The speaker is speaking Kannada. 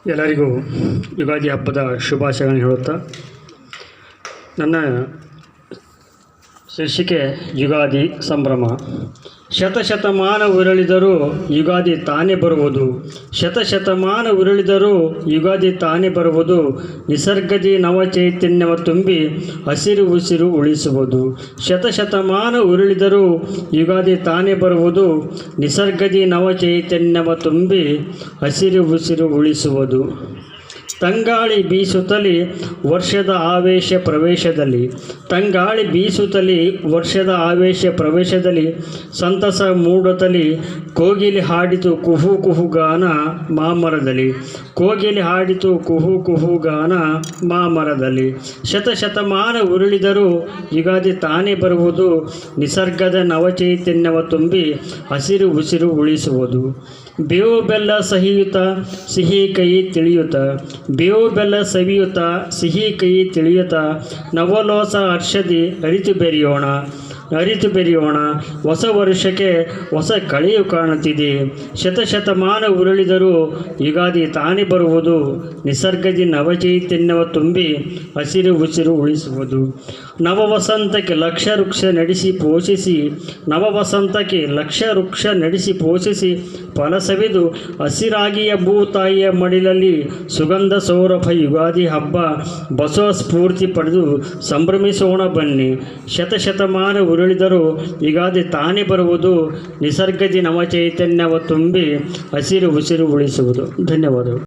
ಎಲ್ಲರಿಗೂ ಯುಗಾದಿ ಹಬ್ಬದ ಶುಭಾಶಯಗಳನ್ನು ಹೇಳುತ್ತಾ ನನ್ನ ಶೀರ್ಷಿಕೆ ಯುಗಾದಿ ಸಂಭ್ರಮ. ಶತಶತಮಾನ ಉರುಳಿದರೂ ಯುಗಾದಿ ತಾನೇ ಬರುವುದು. ಶತಶತಮಾನ ಉರುಳಿದರೂ ಯುಗಾದಿ ತಾನೇ ಬರುವುದು. ನಿಸರ್ಗದಿ ನವಚೈತನ್ಯವ ತುಂಬಿ ಹಸಿರು ಉಸಿರು ಉಳಿಸುವುದು. ಶತಶತಮಾನ ಉರುಳಿದರೂ ಯುಗಾದಿ ತಾನೇ ಬರುವುದು. ನಿಸರ್ಗದಿ ನವಚೈತನ್ಯವ ತುಂಬಿ ಹಸಿರು ಉಸಿರು ಉಳಿಸುವುದು. ತಂಗಾಳಿ ಬೀಸುತ್ತಲಿ ವರ್ಷದ ಆವೇಶ ಪ್ರವೇಶದಲ್ಲಿ. ತಂಗಾಳಿ ಬೀಸುತ್ತಲಿ ವರ್ಷದ ಆವೇಶ ಪ್ರವೇಶದಲ್ಲಿ. ಸಂತಸ ಮೂಡುತ್ತಲಿ ಕೋಗಿಲೆ ಹಾಡಿತು ಕುಹು ಕುಹುಗಾನ ಮಾಮರದಲ್ಲಿ. ಕೋಗಿಲೆ ಹಾಡಿತು ಕುಹು ಕುಹುಗಾನ ಮಾಮರದಲ್ಲಿ. ಶತಶತಮಾನ ಉರುಳಿದರೂ ಯುಗಾದಿ ತಾನೇ ಬರುವುದು. ನಿಸರ್ಗದ ನವಚೈತನ್ಯವ ತುಂಬಿ ಹಸಿರು ಉಸಿರು ಉಳಿಸುವುದು. ಬೇವು ಬೆಲ್ಲ ಸಹಿಯುತ ಸಿಹಿ ಕೈ ತಿಳಿಯುತ್ತ. ಬೇವು ಬೆಲ್ಲ ಸವಿಯುತ ಸಿಹಿ ಕೈ ತಿಳಿಯುತ್ತ. ನವಲೋಸ ಹರ್ಷದಿ ಅರಿತು ಬೆರೆಯೋಣ. ಹೊಸ ವರ್ಷಕ್ಕೆ ಹೊಸ ಕಳೆಯು ಕಾಣುತ್ತಿದೆ. ಶತಶತಮಾನ ಉರುಳಿದರೂ ಯುಗಾದಿ ತಾನೇ ಬರುವುದು. ನಿಸರ್ಗದಿ ನವಚೈತನ್ಯವ ತುಂಬಿ ಹಸಿರು ಉಸಿರು ಉಳಿಸುವುದು. ನವವಸಂತಕ್ಕೆ ಲಕ್ಷ ವೃಕ್ಷ ನಡೆಸಿ ಪೋಷಿಸಿ. ನವವಸಂತಕ್ಕೆ ಲಕ್ಷ ವೃಕ್ಷ ನಡೆಸಿ ಪೋಷಿಸಿ ಫಲಸವಿದು ಹಸಿರಾಗಿಯ ಭೂತಾಯಿಯ ಮಡಿಲಲ್ಲಿ ಸುಗಂಧ ಸೌರಭ ಯುಗಾದಿ ಹಬ್ಬ. ಬಸವ ಸ್ಫೂರ್ತಿ ಪಡೆದು ಸಂಭ್ರಮಿಸೋಣ ಬನ್ನಿ. ಶತಶತಮಾನ ಉರುಳಿದರೂ ಯುಗಾದಿ ತಾನೇ ಬರುವುದು. ನಿಸರ್ಗದಿ ನವಚೈತನ್ಯವ ತುಂಬಿ ಹಸಿರು ಉಸಿರು ಉಳಿಸುವುದು. ಧನ್ಯವಾದಗಳು.